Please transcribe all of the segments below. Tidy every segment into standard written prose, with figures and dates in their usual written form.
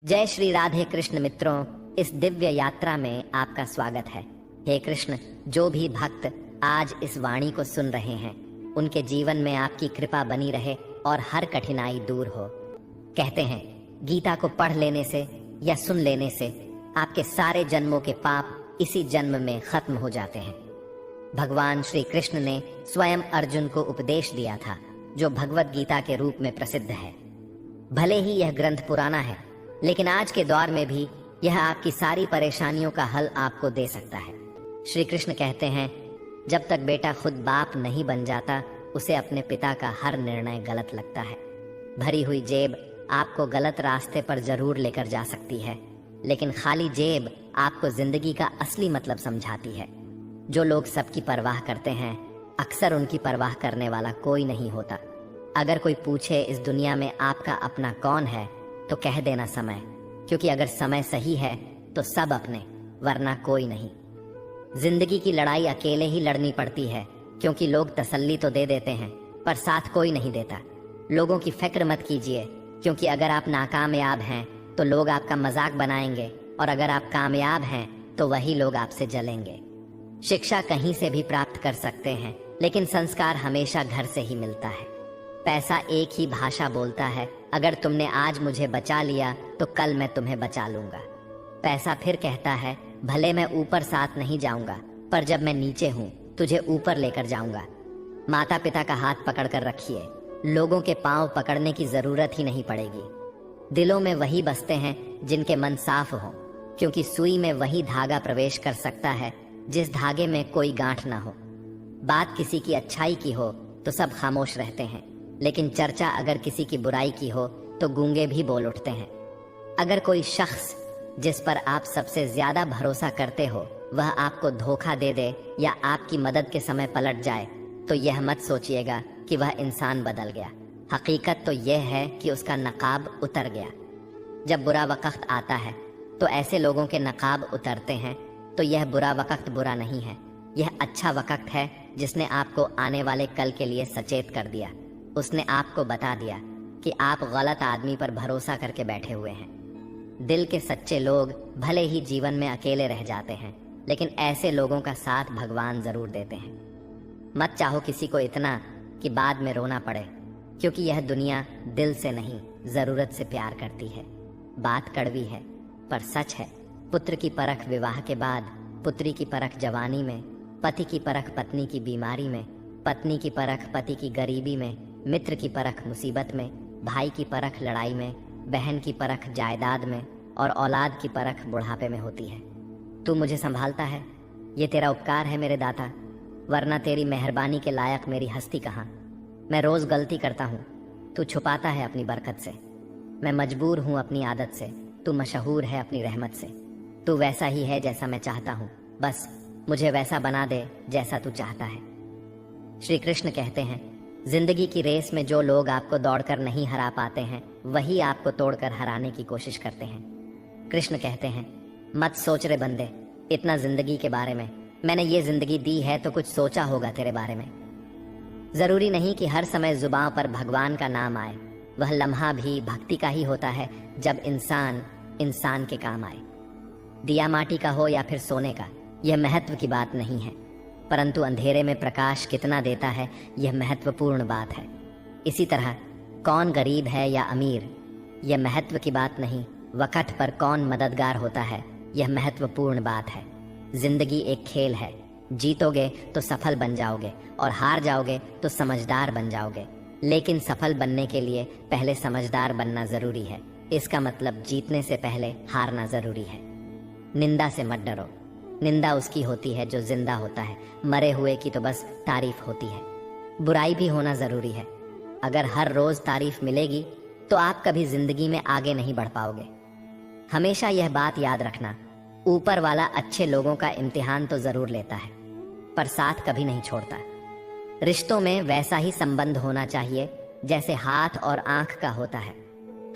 जय श्री राधे कृष्ण मित्रों, इस दिव्य यात्रा में आपका स्वागत है। हे कृष्ण, जो भी भक्त आज इस वाणी को सुन रहे हैं उनके जीवन में आपकी कृपा बनी रहे और हर कठिनाई दूर हो। कहते हैं गीता को पढ़ लेने से या सुन लेने से आपके सारे जन्मों के पाप इसी जन्म में खत्म हो जाते हैं। भगवान श्री कृष्ण ने स्वयं अर्जुन को उपदेश दिया था, जो भगवत गीता के रूप में प्रसिद्ध है। भले ही यह ग्रंथ पुराना है, लेकिन आज के दौर में भी यह आपकी सारी परेशानियों का हल आपको दे सकता है। श्री कृष्ण कहते हैं, जब तक बेटा खुद बाप नहीं बन जाता उसे अपने पिता का हर निर्णय गलत लगता है। भरी हुई जेब आपको गलत रास्ते पर जरूर लेकर जा सकती है, लेकिन खाली जेब आपको जिंदगी का असली मतलब समझाती है। जो लोग सबकी परवाह करते हैं, अक्सर उनकी परवाह करने वाला कोई नहीं होता। अगर कोई पूछे इस दुनिया में आपका अपना कौन है, तो कह देना समय, क्योंकि अगर समय सही है तो सब अपने, वरना कोई नहीं। जिंदगी की लड़ाई अकेले ही लड़नी पड़ती है, क्योंकि लोग तसल्ली तो दे देते हैं पर साथ कोई नहीं देता। लोगों की फिक्र मत कीजिए, क्योंकि अगर आप नाकामयाब हैं तो लोग आपका मजाक बनाएंगे, और अगर आप कामयाब हैं तो वही लोग आपसे जलेंगे। शिक्षा कहीं से भी प्राप्त कर सकते हैं, लेकिन संस्कार हमेशा घर से ही मिलता है। पैसा एक ही भाषा बोलता है, अगर तुमने आज मुझे बचा लिया तो कल मैं तुम्हें बचा लूंगा। पैसा फिर कहता है, भले मैं ऊपर साथ नहीं जाऊंगा, पर जब मैं नीचे हूं तुझे ऊपर लेकर जाऊंगा। माता पिता का हाथ पकड़ कर रखिए, लोगों के पांव पकड़ने की जरूरत ही नहीं पड़ेगी। दिलों में वही बसते हैं जिनके मन साफ हो, क्योंकि सुई में वही धागा प्रवेश कर सकता है जिस धागे में कोई गांठ ना हो। बात किसी की अच्छाई की हो तो सब खामोश रहते हैं, लेकिन चर्चा अगर किसी की बुराई की हो तो गूंगे भी बोल उठते हैं। अगर कोई शख्स जिस पर आप सबसे ज्यादा भरोसा करते हो वह आपको धोखा दे दे या आपकी मदद के समय पलट जाए, तो यह मत सोचिएगा कि वह इंसान बदल गया। हकीकत तो यह है कि उसका नकाब उतर गया। जब बुरा वक्त आता है तो ऐसे लोगों के नकाब उतरते हैं, तो यह बुरा वक्त बुरा नहीं है, यह अच्छा वक्त है जिसने आपको आने वाले कल के लिए सचेत कर दिया। उसने आपको बता दिया कि आप गलत आदमी पर भरोसा करके बैठे हुए हैं। दिल के सच्चे लोग भले ही जीवन में अकेले रह जाते हैं, लेकिन ऐसे लोगों का साथ भगवान जरूर देते हैं। मत चाहो किसी को इतना कि बाद में रोना पड़े, क्योंकि यह दुनिया दिल से नहीं जरूरत से प्यार करती है। बात कड़वी है पर सच है। पुत्र की परख विवाह के बाद, पुत्री की परख जवानी में, पति की परख पत्नी की बीमारी में, पत्नी की परख पति की गरीबी में, मित्र की परख मुसीबत में, भाई की परख लड़ाई में, बहन की परख जायदाद में, और औलाद की परख बुढ़ापे में होती है। तू मुझे संभालता है, ये तेरा उपकार है मेरे दाता, वरना तेरी मेहरबानी के लायक मेरी हस्ती कहाँ। मैं रोज गलती करता हूँ, तू छुपाता है अपनी बरकत से। मैं मजबूर हूँ अपनी आदत से, तू मशहूर है अपनी रहमत से। तू वैसा ही है जैसा मैं चाहता हूँ, बस मुझे वैसा बना दे जैसा तू चाहता है। श्री कृष्ण कहते हैं, जिंदगी की रेस में जो लोग आपको दौड़कर नहीं हरा पाते हैं, वही आपको तोड़कर हराने की कोशिश करते हैं। कृष्ण कहते हैं, मत सोच रे बंदे इतना जिंदगी के बारे में, मैंने ये जिंदगी दी है तो कुछ सोचा होगा तेरे बारे में। जरूरी नहीं कि हर समय जुबान पर भगवान का नाम आए, वह लम्हा भी भक्ति का ही होता है जब इंसान इंसान के काम आए। दिया माटी का हो या फिर सोने का, यह महत्व की बात नहीं है, परंतु अंधेरे में प्रकाश कितना देता है यह महत्वपूर्ण बात है। इसी तरह कौन गरीब है या अमीर, यह महत्व की बात नहीं, वक्त पर कौन मददगार होता है यह महत्वपूर्ण बात है। जिंदगी एक खेल है, जीतोगे तो सफल बन जाओगे और हार जाओगे तो समझदार बन जाओगे, लेकिन सफल बनने के लिए पहले समझदार बनना जरूरी है। इसका मतलब जीतने से पहले हारना जरूरी है। निंदा से मत डरो, निंदा उसकी होती है जो जिंदा होता है, मरे हुए की तो बस तारीफ होती है। बुराई भी होना जरूरी है। अगर हर रोज तारीफ मिलेगी तो आप कभी जिंदगी में आगे नहीं बढ़ पाओगे। हमेशा यह बात याद रखना, ऊपर वाला अच्छे लोगों का इम्तिहान तो जरूर लेता है, पर साथ कभी नहीं छोड़ता। रिश्तों में वैसा ही संबंध होना चाहिए जैसे हाथ और आंख का होता है।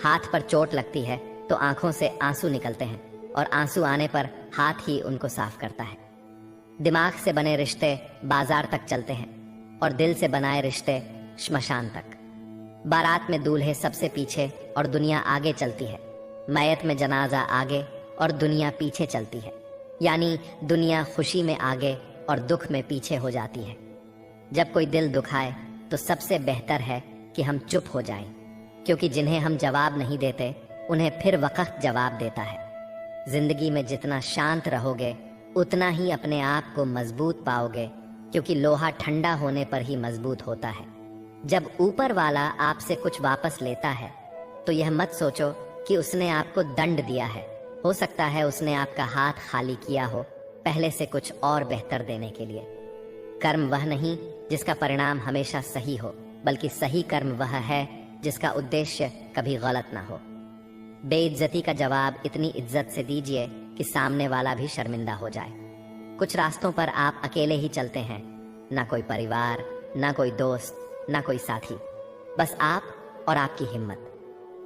हाथ पर चोट लगती है तो आंखों से आंसू निकलते हैं, और आंसू आने पर हाथ ही उनको साफ करता है। दिमाग से बने रिश्ते बाजार तक चलते हैं, और दिल से बनाए रिश्ते श्मशान तक। बारात में दूल्हे सबसे पीछे और दुनिया आगे चलती है, मैयत में जनाजा आगे और दुनिया पीछे चलती है, यानी दुनिया खुशी में आगे और दुख में पीछे हो जाती है। जब कोई दिल दुखाए तो सबसे बेहतर है कि हम चुप हो जाएं, क्योंकि जिन्हें हम जवाब नहीं देते उन्हें फिर वक्त जवाब देता है। जिंदगी में जितना शांत रहोगे उतना ही अपने आप को मजबूत पाओगे, क्योंकि लोहा ठंडा होने पर ही मजबूत होता है। जब ऊपर वाला आपसे कुछ वापस लेता है तो यह मत सोचो कि उसने आपको दंड दिया है। हो सकता है उसने आपका हाथ खाली किया हो पहले से कुछ और बेहतर देने के लिए। कर्म वह नहीं जिसका परिणाम हमेशा सही हो, बल्कि सही कर्म वह है जिसका उद्देश्य कभी गलत ना हो। बेइज्जती का जवाब इतनी इज्जत से दीजिए कि सामने वाला भी शर्मिंदा हो जाए। कुछ रास्तों पर आप अकेले ही चलते हैं, ना कोई परिवार, ना कोई दोस्त, ना कोई साथी, बस आप और आपकी हिम्मत।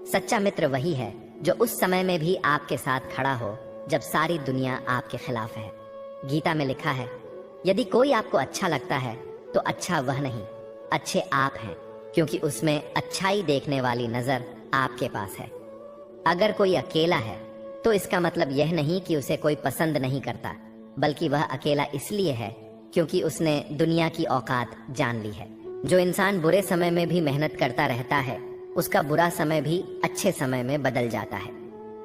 सच्चा मित्र वही है जो उस समय में भी आपके साथ खड़ा हो जब सारी दुनिया आपके खिलाफ है। गीता में लिखा है, यदि कोई आपको अच्छा लगता है तो अच्छा वह नहीं, अच्छे आप हैं, क्योंकि उसमें अच्छाई देखने वाली नजर आपके पास है। अगर कोई अकेला है तो इसका मतलब यह नहीं कि उसे कोई पसंद नहीं करता, बल्कि वह अकेला इसलिए है क्योंकि उसने दुनिया की औकात जान ली है। जो इंसान बुरे समय में भी मेहनत करता रहता है, उसका बुरा समय भी अच्छे समय में बदल जाता है।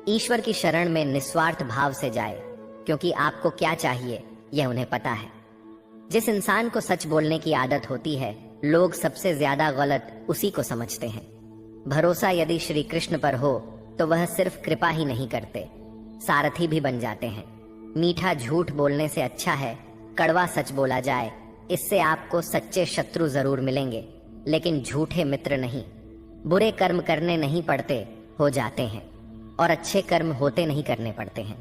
ईश्वर की शरण में निस्वार्थ भाव से जाए, क्योंकि आपको क्या चाहिए यह उन्हें पता है। जिस इंसान को सच बोलने की आदत होती है, लोग सबसे ज्यादा गलत उसी को समझते हैं। भरोसा यदि श्री कृष्ण पर हो तो वह सिर्फ कृपा ही नहीं करते, सारथी भी बन जाते हैं। मीठा झूठ बोलने से अच्छा है कड़वा सच बोला जाए। इससे आपको सच्चे शत्रु जरूर मिलेंगे, लेकिन झूठे मित्र नहीं। बुरे कर्म करने नहीं पड़ते, हो जाते हैं, और अच्छे कर्म होते नहीं करने पड़ते हैं।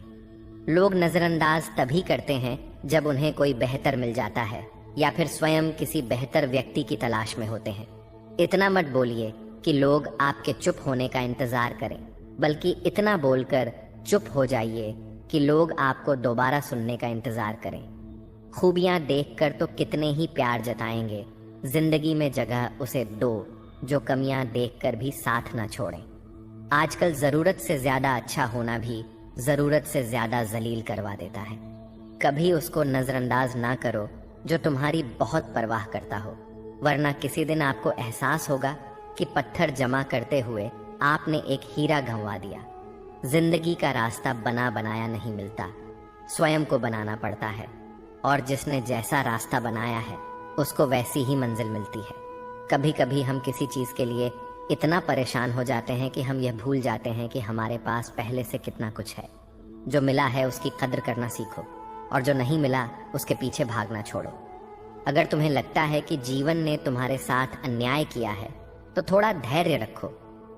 लोग नजरअंदाज तभी करते हैं जब उन्हें कोई बेहतर मिल जाता है या फिर स्वयं किसी बेहतर व्यक्ति की तलाश में होते हैं। इतना मत बोलिए कि लोग आपके चुप होने का इंतजार करें, बल्कि इतना बोलकर चुप हो जाइए कि लोग आपको दोबारा सुनने का इंतजार करें। खूबियां देखकर तो कितने ही प्यार जताएंगे, जिंदगी में जगह उसे दो जो कमियां देखकर भी साथ ना छोड़ें। आजकल जरूरत से ज्यादा अच्छा होना भी जरूरत से ज्यादा जलील करवा देता है। कभी उसको नजरअंदाज ना करो जो तुम्हारी बहुत परवाह करता हो, वरना किसी दिन आपको एहसास होगा कि पत्थर जमा करते हुए आपने एक हीरा गंवा दिया। जिंदगी का रास्ता बना बनाया नहीं मिलता, स्वयं को बनाना पड़ता है, और जिसने जैसा रास्ता बनाया है उसको वैसी ही मंजिल मिलती है। कभी कभी हम किसी चीज के लिए इतना परेशान हो जाते हैं कि हम यह भूल जाते हैं कि हमारे पास पहले से कितना कुछ है। जो मिला है उसकी कद्र करना सीखो, और जो नहीं मिला उसके पीछे भागना छोड़ो। अगर तुम्हें लगता है कि जीवन ने तुम्हारे साथ अन्याय किया है तो थोड़ा धैर्य रखो।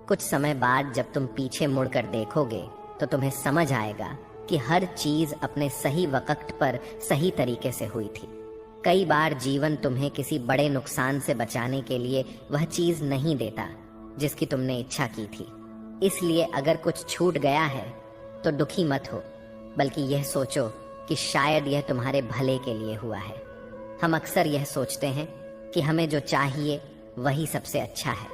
कुछ समय बाद जब तुम पीछे मुड़कर देखोगे तो तुम्हें समझ आएगा कि हर चीज अपने सही वक्त पर सही तरीके से हुई थी। कई बार जीवन तुम्हें किसी बड़े नुकसान से बचाने के लिए वह चीज नहीं देता जिसकी तुमने इच्छा की थी। इसलिए अगर कुछ छूट गया है तो दुखी मत हो, बल्कि यह सोचो कि शायद यह तुम्हारे भले के लिए हुआ है। हम अक्सर यह सोचते हैं कि हमें जो चाहिए वही सबसे अच्छा है,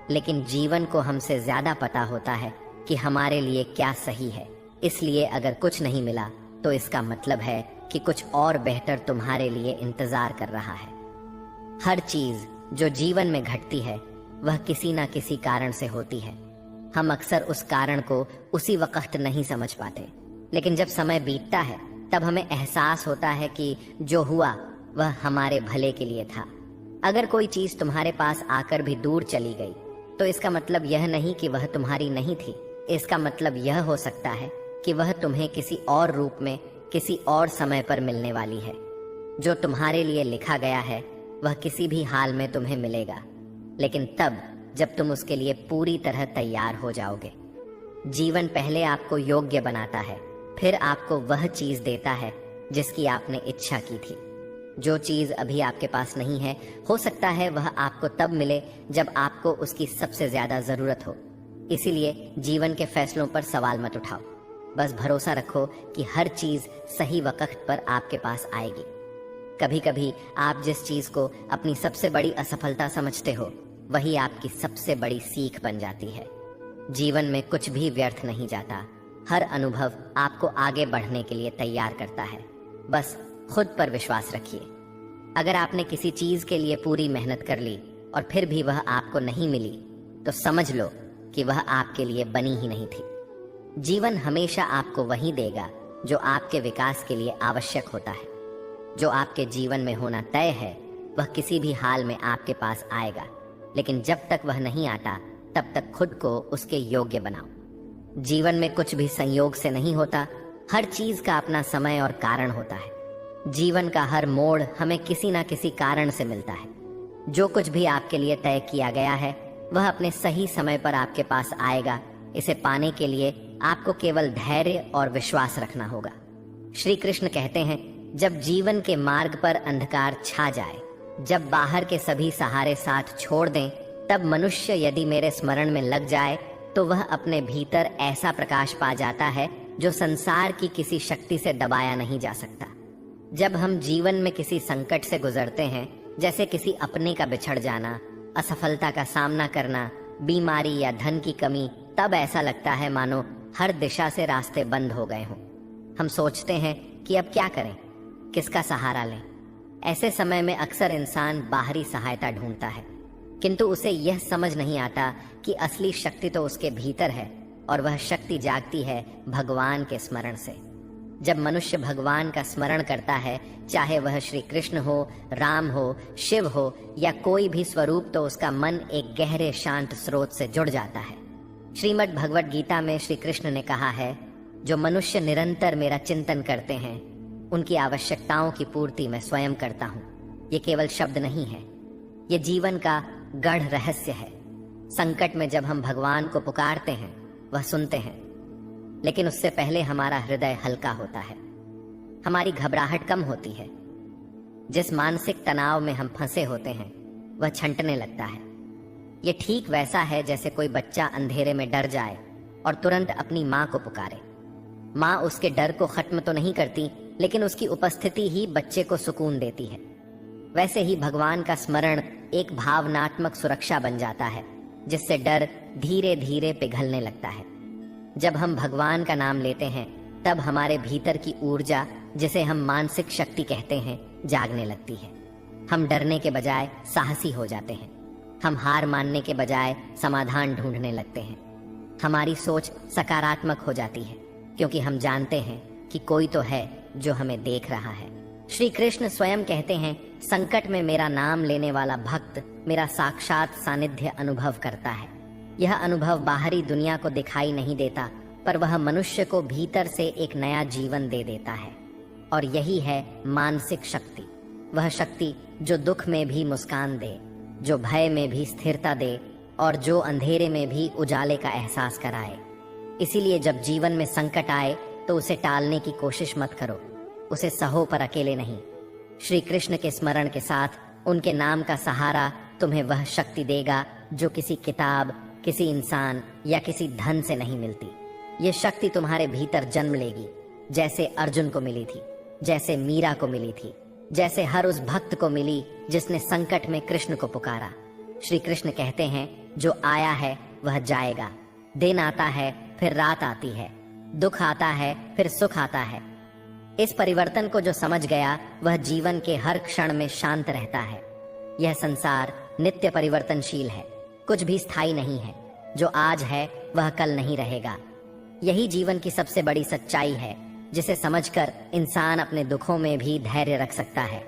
लेकिन जीवन को हमसे ज्यादा पता होता है कि हमारे लिए क्या सही है। इसलिए अगर कुछ नहीं मिला तो इसका मतलब है कि कुछ और बेहतर तुम्हारे लिए इंतजार कर रहा है। हर चीज जो जीवन में घटती है वह किसी ना किसी कारण से होती है। हम अक्सर उस कारण को उसी वक्त नहीं समझ पाते, लेकिन जब समय बीतता है तब हमें एहसास होता है कि जो हुआ वह हमारे भले के लिए था। अगर कोई चीज तुम्हारे पास आकर भी दूर चली गई तो इसका मतलब यह नहीं कि वह तुम्हारी नहीं थी। इसका मतलब यह हो सकता है कि वह तुम्हें किसी और रूप में किसी और समय पर मिलने वाली है। जो तुम्हारे लिए लिखा गया है वह किसी भी हाल में तुम्हें मिलेगा, लेकिन तब जब तुम उसके लिए पूरी तरह तैयार हो जाओगे। जीवन पहले आपको योग्य बनाता है, फिर आपको वह चीज देता है जिसकी आपने इच्छा की थी। जो चीज अभी आपके पास नहीं है, हो सकता है वह आपको तब मिले जब आपको उसकी सबसे ज्यादा जरूरत हो। इसीलिए जीवन के फैसलों पर सवाल मत उठाओ, बस भरोसा रखो कि हर चीज सही वक्त पर आपके पास आएगी। कभी कभी आप जिस चीज को अपनी सबसे बड़ी असफलता समझते हो वही आपकी सबसे बड़ी सीख बन जाती है। जीवन में कुछ भी व्यर्थ नहीं जाता। हर अनुभव आपको आगे बढ़ने के लिए तैयार करता है। बस खुद पर विश्वास रखिए। अगर आपने किसी चीज के लिए पूरी मेहनत कर ली और फिर भी वह आपको नहीं मिली, तो समझ लो कि वह आपके लिए बनी ही नहीं थी। जीवन हमेशा आपको वही देगा जो आपके विकास के लिए आवश्यक होता है। जो आपके जीवन में होना तय है वह किसी भी हाल में आपके पास आएगा, लेकिन जब तक वह नहीं आता तब तक खुद को उसके योग्य बनाओ। जीवन में कुछ भी संयोग से नहीं होता, हर चीज का अपना समय और कारण होता है। जीवन का हर मोड़ हमें किसी ना किसी कारण से मिलता है। जो कुछ भी आपके लिए तय किया गया है वह अपने सही समय पर आपके पास आएगा। इसे पाने के लिए आपको केवल धैर्य और विश्वास रखना होगा। श्री कृष्ण कहते हैं, जब जीवन के मार्ग पर अंधकार छा जाए, जब बाहर के सभी सहारे साथ छोड़ दें, तब मनुष्य यदि मेरे स्मरण में लग जाए तो वह अपने भीतर ऐसा प्रकाश पा जाता है जो संसार की किसी शक्ति से दबाया नहीं जा सकता। जब हम जीवन में किसी संकट से गुजरते हैं, जैसे किसी अपने का बिछड़ जाना, असफलता का सामना करना, बीमारी या धन की कमी, तब ऐसा लगता है मानो हर दिशा से रास्ते बंद हो गए हों। हम सोचते हैं कि अब क्या करें, किसका सहारा लें। ऐसे समय में अक्सर इंसान बाहरी सहायता ढूंढता है, किंतु उसे यह समझ नहीं आता कि असली शक्ति तो उसके भीतर है और वह शक्ति जागती है भगवान के स्मरण से। जब मनुष्य भगवान का स्मरण करता है, चाहे वह श्री कृष्ण हो, राम हो, शिव हो या कोई भी स्वरूप, तो उसका मन एक गहरे शांत स्रोत से जुड़ जाता है। श्रीमद् भगवत गीता में श्री कृष्ण ने कहा है, जो मनुष्य निरंतर मेरा चिंतन करते हैं उनकी आवश्यकताओं की पूर्ति मैं स्वयं करता हूँ। ये केवल शब्द नहीं है, ये जीवन का गढ़ रहस्य है। संकट में जब हम भगवान को पुकारते हैं वह सुनते हैं, लेकिन उससे पहले हमारा हृदय हल्का होता है, हमारी घबराहट कम होती है। जिस मानसिक तनाव में हम फंसे होते हैं वह छंटने लगता है। ये ठीक वैसा है जैसे कोई बच्चा अंधेरे में डर जाए और तुरंत अपनी माँ को पुकारे। माँ उसके डर को खत्म तो नहीं करती, लेकिन उसकी उपस्थिति ही बच्चे को सुकून देती है। वैसे ही भगवान का स्मरण एक भावनात्मक सुरक्षा बन जाता है, जिससे डर धीरे धीरे पिघलने लगता है। जब हम भगवान का नाम लेते हैं तब हमारे भीतर की ऊर्जा, जिसे हम मानसिक शक्ति कहते हैं, जागने लगती है। हम डरने के बजाय साहसी हो जाते हैं। हम हार मानने के बजाय समाधान ढूंढने लगते हैं। हमारी सोच सकारात्मक हो जाती है, क्योंकि हम जानते हैं कि कोई तो है जो हमें देख रहा है। श्री कृष्ण स्वयं कहते हैं, संकट में मेरा नाम लेने वाला भक्त मेरा साक्षात सानिध्य अनुभव करता है। यह अनुभव बाहरी दुनिया को दिखाई नहीं देता, पर वह मनुष्य को भीतर से एक नया जीवन दे देता है। और यही है मानसिक शक्ति, वह शक्ति जो दुख में भी मुस्कान दे, जो भय में भी स्थिरता दे और जो अंधेरे में भी उजाले का एहसास कराए। इसीलिए जब जीवन में संकट आए तो उसे टालने की कोशिश मत करो, उसे सहो पर अकेले नहीं। श्री कृष्ण के स्मरण के साथ उनके नाम का सहारा तुम्हें वह शक्ति देगा जो किसी किताब, किसी इंसान या किसी धन से नहीं मिलती। ये शक्ति तुम्हारे भीतर जन्म लेगी, जैसे अर्जुन को मिली थी, जैसे मीरा को मिली थी, जैसे हर उस भक्त को मिली जिसने संकट में कृष्ण को पुकारा। श्री कृष्ण कहते हैं, जो आया है वह जाएगा। दिन आता है फिर रात आती है, दुख आता है फिर सुख आता है। इस परिवर्तन को जो समझ गया वह जीवन के हर क्षण में शांत रहता है। यह संसार नित्य परिवर्तनशील है, कुछ भी स्थायी नहीं है। जो आज है वह कल नहीं रहेगा। यही जीवन की सबसे बड़ी सच्चाई है, जिसे समझकर इंसान अपने दुखों में भी धैर्य रख सकता है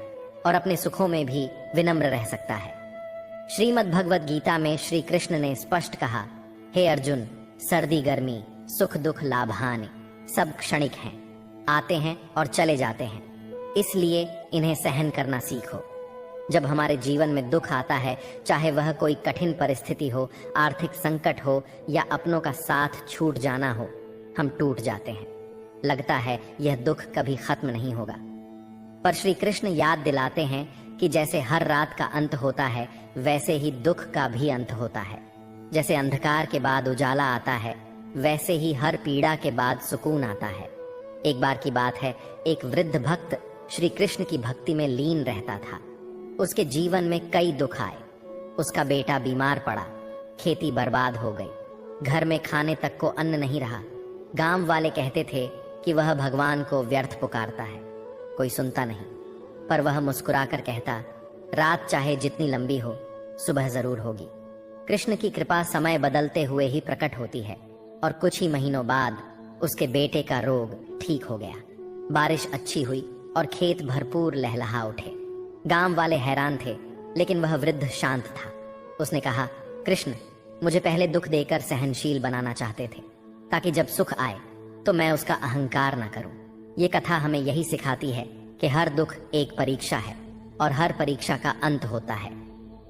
और अपने सुखों में भी विनम्र रह सकता है। श्रीमद् भगवत गीता में श्री कृष्ण ने स्पष्ट कहा, हे अर्जुन, सर्दी गर्मी, सुख दुख लाभानि सब क्षणिक हैं, आते हैं और चले जाते हैं, इसलिए इन्हें सहन करना सीखो। जब हमारे जीवन में दुख आता है, चाहे वह कोई कठिन परिस्थिति हो, आर्थिक संकट हो या अपनों का साथ छूट जाना हो, हम टूट जाते हैं। लगता है यह दुख कभी खत्म नहीं होगा, पर श्री कृष्ण याद दिलाते हैं कि जैसे हर रात का अंत होता है, वैसे ही दुख का भी अंत होता है। जैसे अंधकार के बाद उजाला आता है, वैसे ही हर पीड़ा के बाद सुकून आता है। एक बार की बात है, एक वृद्ध भक्त श्री कृष्ण की भक्ति में लीन रहता था। उसके जीवन में कई दुख आए। उसका बेटा बीमार पड़ा, खेती बर्बाद हो गई, घर में खाने तक को अन्न नहीं रहा। गांव वाले कहते थे कि वह भगवान को व्यर्थ पुकारता है। कोई सुनता नहीं, पर वह मुस्कुराकर कहता, रात चाहे जितनी लंबी हो, सुबह जरूर होगी। कृष्ण की कृपा समय बदलते हुए ही प्रकट होती है और कुछ ही महीनों बाद उसके बेटे का रोग ठीक हो गया। बारिश अच्छी हुई और खेत भरपूर लहलहा उठे। गांव वाले हैरान थे, लेकिन वह वृद्ध शांत था। उसने कहा, कृष्ण मुझे पहले दुख देकर सहनशील बनाना चाहते थे, ताकि जब सुख आए तो मैं उसका अहंकार न करूं। ये कथा हमें यही सिखाती है कि हर दुख एक परीक्षा है और हर परीक्षा का अंत होता है।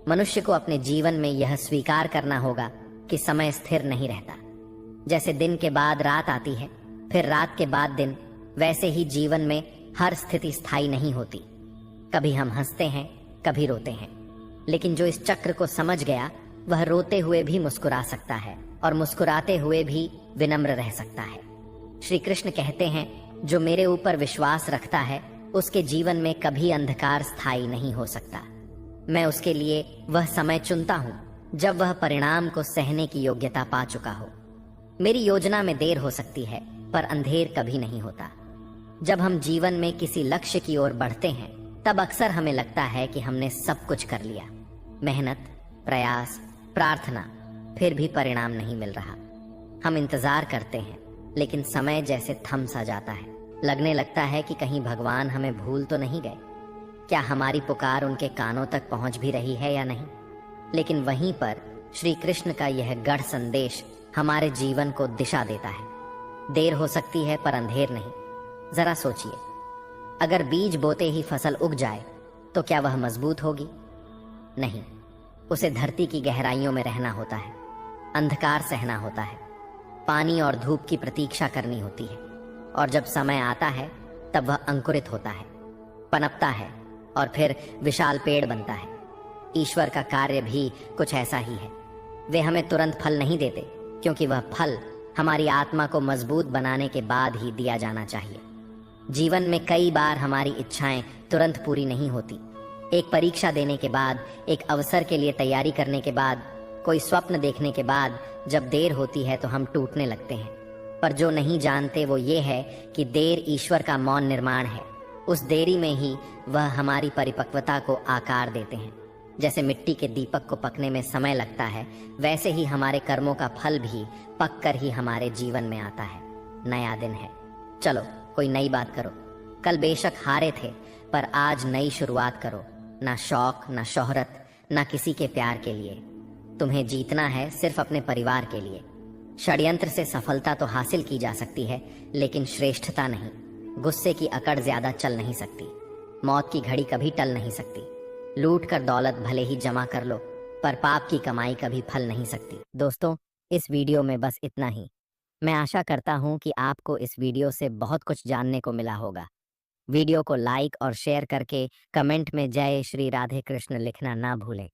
मनुष्य को अपने जीवन में यह स्वीकार करना होगा कि समय स्थिर नहीं रहता। जैसे दिन के बाद रात आती है, फिर रात के बाद दिन, वैसे ही जीवन में हर स्थिति स्थायी नहीं होती। कभी हम हंसते हैं, कभी रोते हैं, लेकिन जो इस चक्र को समझ गया वह रोते हुए भी मुस्कुरा सकता है और मुस्कुराते हुए भी विनम्र रह सकता है। श्री कृष्ण कहते हैं, जो मेरे ऊपर विश्वास रखता है उसके जीवन में कभी अंधकार स्थायी नहीं हो सकता। मैं उसके लिए वह समय चुनता हूं जब वह परिणाम को सहने की योग्यता पा चुका हो। मेरी योजना में देर हो सकती है, पर अंधेर कभी नहीं होता। जब हम जीवन में किसी लक्ष्य की ओर बढ़ते हैं, तब अक्सर हमें लगता है कि हमने सब कुछ कर लिया। मेहनत, प्रयास, प्रार्थना, फिर भी परिणाम नहीं मिल रहा। हम इंतजार करते हैं, लेकिन समय जैसे थम सा जाता है। लगने लगता है कि कहीं भगवान हमें भूल तो नहीं गए। क्या हमारी पुकार उनके कानों तक पहुंच भी रही है या नहीं? लेकिन वहीं पर श्री कृष्ण का यह गढ़ संदेश हमारे जीवन को दिशा देता है। देर हो सकती है, पर अंधेर नहीं। जरा सोचिए, अगर बीज बोते ही फसल उग जाए तो क्या वह मजबूत होगी? नहीं, उसे धरती की गहराइयों में रहना होता है, अंधकार सहना होता है, पानी और धूप की प्रतीक्षा करनी होती है, और जब समय आता है तब वह अंकुरित होता है, पनपता है और फिर विशाल पेड़ बनता है। ईश्वर का कार्य भी कुछ ऐसा ही है। वे हमें तुरंत फल नहीं देते, क्योंकि वह फल हमारी आत्मा को मजबूत बनाने के बाद ही दिया जाना चाहिए। जीवन में कई बार हमारी इच्छाएं तुरंत पूरी नहीं होती। एक परीक्षा देने के बाद, एक अवसर के लिए तैयारी करने के बाद, कोई स्वप्न देखने के बाद जब देर होती है तो हम टूटने लगते हैं। पर जो नहीं जानते वो ये है कि देर ईश्वर का मौन निर्माण है। उस देरी में ही वह हमारी परिपक्वता को आकार देते हैं। जैसे मिट्टी के दीपक को पकने में समय लगता है, वैसे ही हमारे कर्मों का फल भी पककर ही हमारे जीवन में आता है। नया दिन है, चलो कोई नई बात करो। कल बेशक हारे थे, पर आज नई शुरुआत करो। ना शौक, ना शोहरत, ना किसी के प्यार के लिए। तुम्हें जीतना है सिर्फ अपने परिवार के लिए। षड्यंत्र से सफलता तो हासिल की जा सकती है, लेकिन श्रेष्ठता नहीं। गुस्से की अकड़ ज्यादा चल नहीं सकती। मौत की घड़ी कभी टल नहीं सकती। लूट कर दौलत भले ही जमा कर लो, पर पाप की कमाई कभी फल नहीं सकती। दोस्तों, इस वीडियो में बस इतना ही। मैं आशा करता हूँ कि आपको इस वीडियो से बहुत कुछ जानने को मिला होगा। वीडियो को लाइक और शेयर करके कमेंट में जय श्री राधे कृष्ण लिखना ना भूलें।